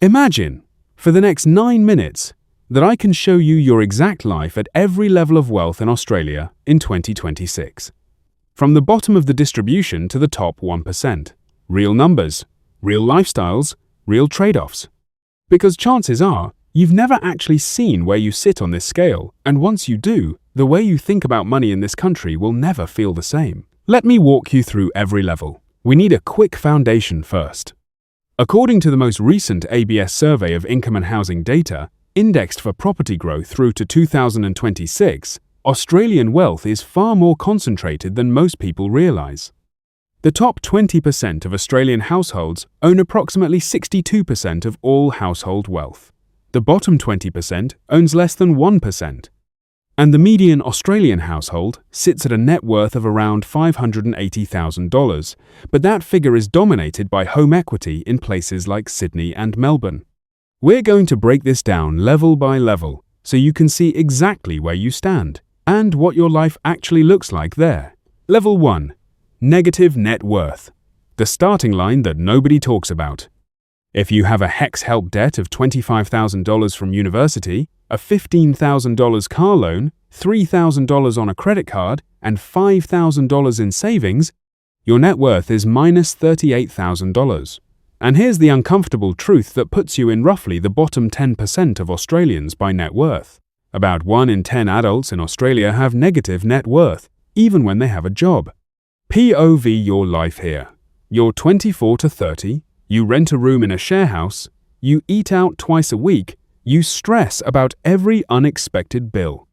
Imagine, for the next 9 minutes, that I can show you your exact life at every level of wealth in Australia in 2026. From the bottom of the distribution to the top 1%. Real numbers, real lifestyles, real trade-offs. Because chances are, you've never actually seen where you sit on this scale, and once you do, the way you think about money in this country will never feel the same. Let me walk you through every level. We need a quick foundation first. According to the most recent ABS survey of income and housing data, indexed for property growth through to 2026, Australian wealth is far more concentrated than most people realise. The top 20% of Australian households own approximately 62% of all household wealth. The bottom 20% owns less than 1%. And the median Australian household sits at a net worth of around $580,000, but that figure is dominated by home equity in places like Sydney and Melbourne. We're going to break this down level by level so you can see exactly where you stand and what your life actually looks like there. Level 1. Negative net worth. The starting line that nobody talks about. If you have a HECS help debt of $25,000 from university, a $15,000 car loan, $3,000 on a credit card, and $5,000 in savings, your net worth is minus $38,000. And here's the uncomfortable truth that puts you in roughly the bottom 10% of Australians by net worth. About 1 in 10 adults in Australia have negative net worth, even when they have a job. POV your life here. You're 24 to 30, you rent a room in a share house, you eat out twice a week, you stress about every unexpected bill.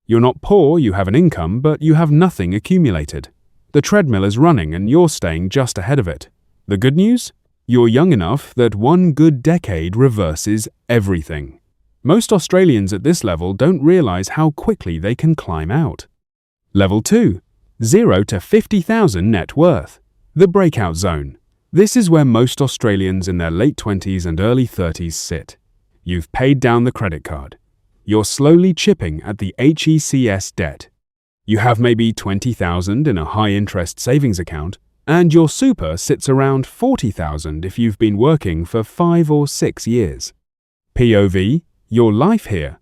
You're not poor, you have an income, but you have nothing accumulated. The treadmill is running and you're staying just ahead of it. The good news? You're young enough that one good decade reverses everything. Most Australians at this level don't realise how quickly they can climb out. Level 2. 0 to 50,000 net worth. The breakout zone. This is where most Australians in their late 20s and early 30s sit. You've paid down the credit card. You're slowly chipping at the HECS debt. You have maybe $20,000 in a high-interest savings account, and your super sits around $40,000 if you've been working for 5 or 6 years. POV, your life here.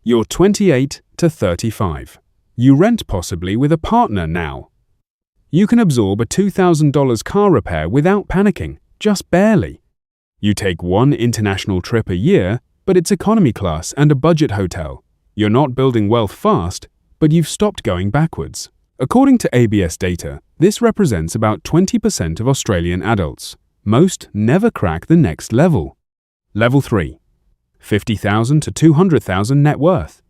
You're 28 to 35. You rent possibly with a partner now. You can absorb a $2,000 car repair without panicking, just barely. You take one international trip a year, but it's economy class and a budget hotel. You're not building wealth fast, but you've stopped going backwards. According to ABS data, this represents about 20% of Australian adults. Most never crack the next level. Level 3. 50,000 to 200,000 net worth.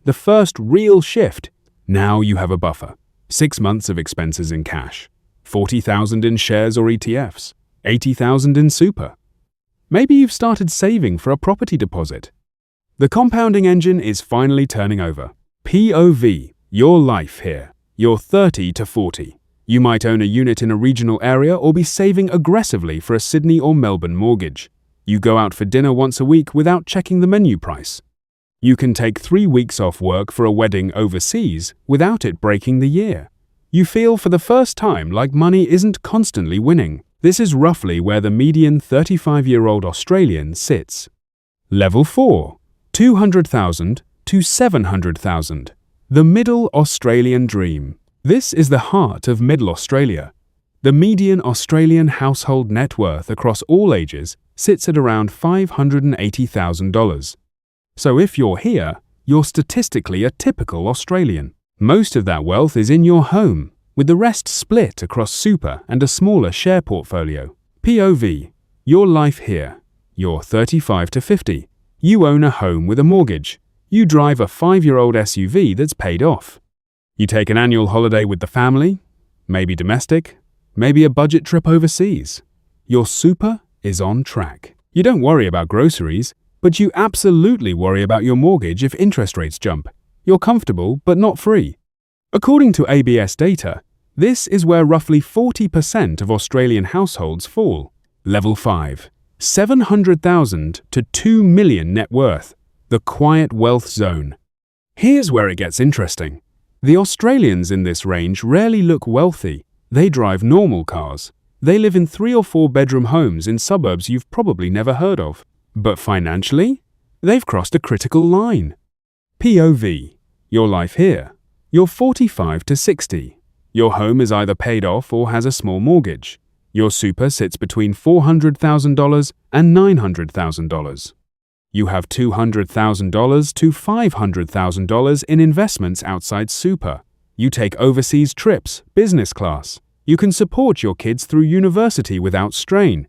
The first real shift. Now you have a buffer. 6 months of expenses in cash. 40,000 in shares or ETFs. 80,000 in super. Maybe you've started saving for a property deposit. The compounding engine is finally turning over. POV, your life here. You're 30 to 40. You might own a unit in a regional area or be saving aggressively for a Sydney or Melbourne mortgage. You go out for dinner once a week without checking the menu price. You can take 3 weeks off work for a wedding overseas without it breaking the year. You feel for the first time like money isn't constantly winning. This is roughly where the median 35-year-old Australian sits. Level 4. 200,000 to 700,000. The middle Australian dream. This is the heart of middle Australia. The median Australian household net worth across all ages sits at around $580,000. So if you're here, you're statistically a typical Australian. Most of that wealth is in your home, with the rest split across super and a smaller share portfolio. POV, your life here. You're 35 to 50. You own a home with a mortgage. You drive a 5-year-old SUV that's paid off. You take an annual holiday with the family, maybe domestic, maybe a budget trip overseas. Your super is on track. You don't worry about groceries, but you absolutely worry about your mortgage if interest rates jump. You're comfortable, but not free. According to ABS data, this is where roughly 40% of Australian households fall. Level 5. 700,000 to 2 million net worth. The quiet wealth zone. Here's where it gets interesting. The Australians in this range rarely look wealthy. They drive normal cars. They live in 3 or 4 bedroom homes in suburbs you've probably never heard of. But financially, they've crossed a critical line. POV, your life here. You're 45 to 60. Your home is either paid off or has a small mortgage. Your super sits between $400,000 and $900,000. You have $200,000 to $500,000 in investments outside super. You take overseas trips, business class. You can support your kids through university without strain.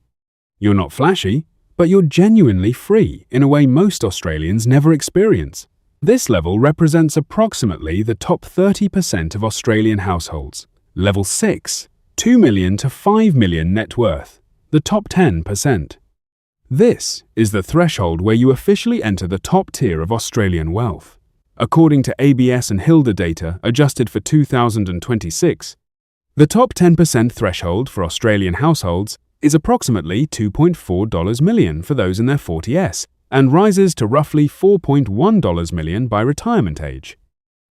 You're not flashy, but you're genuinely free in a way most Australians never experience. This level represents approximately the top 30% of Australian households. Level 6, 2 million to 5 million net worth, the top 10%. This is the threshold where you officially enter the top tier of Australian wealth. According to ABS and HILDA data adjusted for 2026, the top 10% threshold for Australian households is approximately $2.4 million for those in their 40s and rises to roughly $4.1 million by retirement age.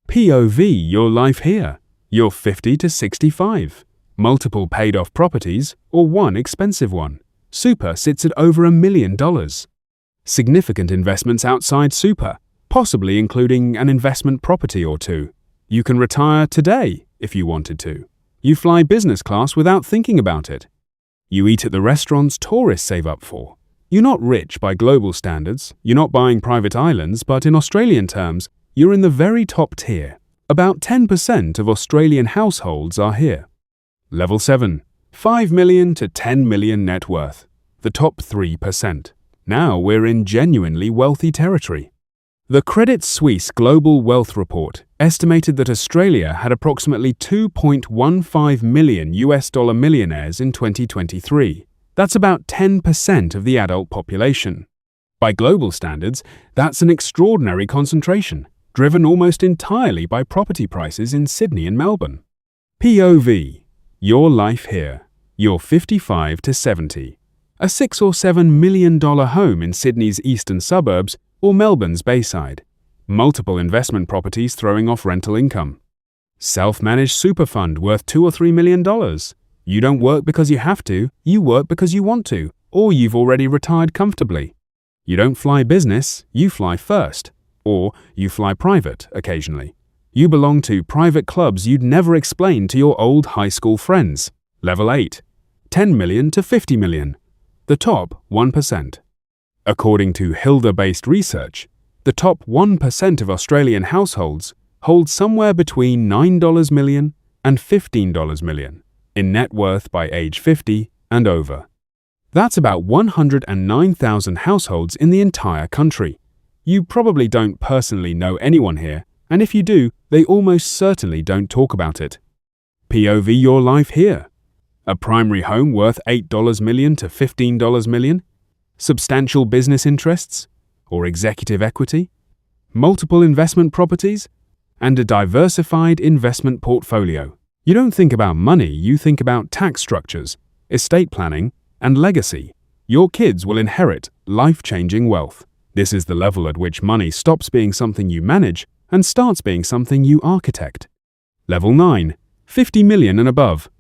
POV, your life here. You're 50 to 65. Multiple paid-off properties or one expensive one. Super sits at over $1 million. Significant investments outside super, possibly including an investment property or two. You can retire today if you wanted to. You fly business class without thinking about it. You eat at the restaurants tourists save up for. You're not rich by global standards, you're not buying private islands, but in Australian terms, you're in the very top tier. About 10% of Australian households are here. Level 7. 5 million to 10 million net worth, the top 3%. Now we're in genuinely wealthy territory. The Credit Suisse Global Wealth Report estimated that Australia had approximately 2.15 million US dollar millionaires in 2023. That's about 10% of the adult population. By global standards, that's an extraordinary concentration, driven almost entirely by property prices in Sydney and Melbourne. POV, your life here. You're 55 to 70. A $6 or $7 million home in Sydney's eastern suburbs or Melbourne's Bayside. Multiple investment properties throwing off rental income. Self-managed super fund worth $2 or $3 million. You don't work because you have to, you work because you want to, or you've already retired comfortably. You don't fly business, you fly first, or you fly private occasionally. You belong to private clubs you'd never explain to your old high school friends. Level 8, 10 million to 50 million, the top 1%. According to HILDA-based research, the top 1% of Australian households hold somewhere between $9 million and $15 million in net worth by age 50 and over. That's about 109,000 households in the entire country. You probably don't personally know anyone here, and if you do, they almost certainly don't talk about it. POV, your life here. A primary home worth $8 million to $15 million, substantial business interests or executive equity, multiple investment properties, and a diversified investment portfolio. You don't think about money, you think about tax structures, estate planning, and legacy. Your kids will inherit life-changing wealth. This is the level at which money stops being something you manage and starts being something you architect. Level 9, 50 million and above.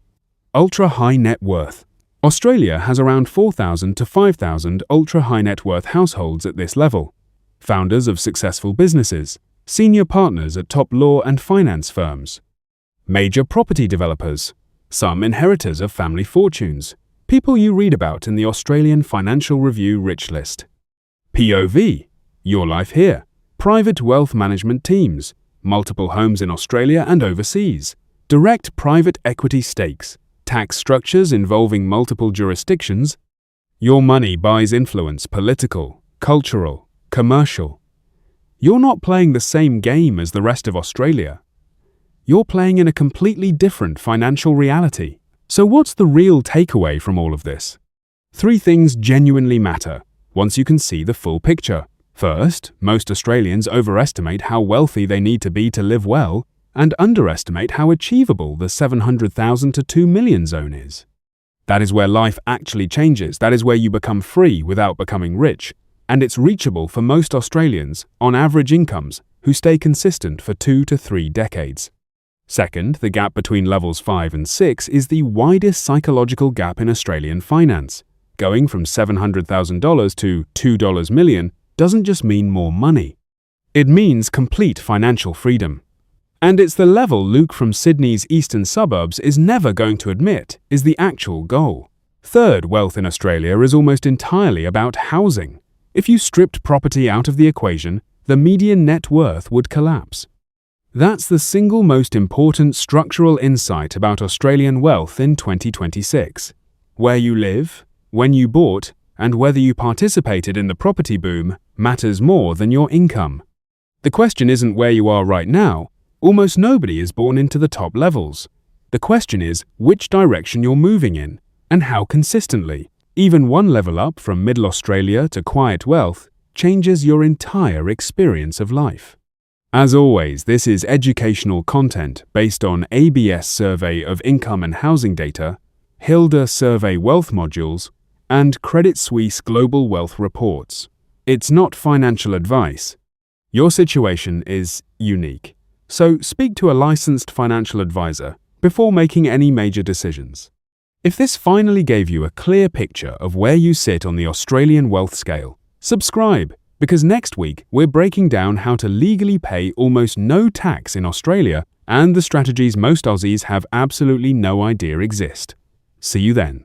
Ultra-high net worth. Australia has around 4,000 to 5,000 ultra-high net worth households at this level. Founders of successful businesses, senior partners at top law and finance firms, major property developers, some inheritors of family fortunes, people you read about in the Australian Financial Review Rich List. POV, your life here. Private wealth management teams, multiple homes in Australia and overseas, direct private equity stakes, tax structures involving multiple jurisdictions. Your money buys influence, political, cultural, commercial. You're not playing the same game as the rest of Australia. You're playing in a completely different financial reality. So what's the real takeaway from all of this? 3 things genuinely matter once you can see the full picture. First, most Australians overestimate how wealthy they need to be to live well and underestimate how achievable the 700,000 to 2 million zone is. That is where life actually changes. That is where you become free without becoming rich, and it's reachable for most Australians on average incomes who stay consistent for 2 to 3 decades. Second, the gap between levels 5 and 6 is the widest psychological gap in Australian finance. Going from $700,000 to $2 million doesn't just mean more money. It means complete financial freedom. And it's the level Luke from Sydney's eastern suburbs is never going to admit is the actual goal. Third, wealth in Australia is almost entirely about housing. If you stripped property out of the equation, the median net worth would collapse. That's the single most important structural insight about Australian wealth in 2026. Where you live, when you bought, and whether you participated in the property boom matters more than your income. The question isn't where you are right now. Almost nobody is born into the top levels. The question is which direction you're moving in, and how consistently. Even one level up from middle Australia to quiet wealth changes your entire experience of life. As always, this is educational content based on ABS Survey of Income and Housing data, HILDA Survey Wealth modules, and Credit Suisse Global Wealth reports. It's not financial advice. Your situation is unique. So speak to a licensed financial advisor before making any major decisions. If this finally gave you a clear picture of where you sit on the Australian wealth scale, subscribe, because next week we're breaking down how to legally pay almost no tax in Australia and the strategies most Aussies have absolutely no idea exist. See you then.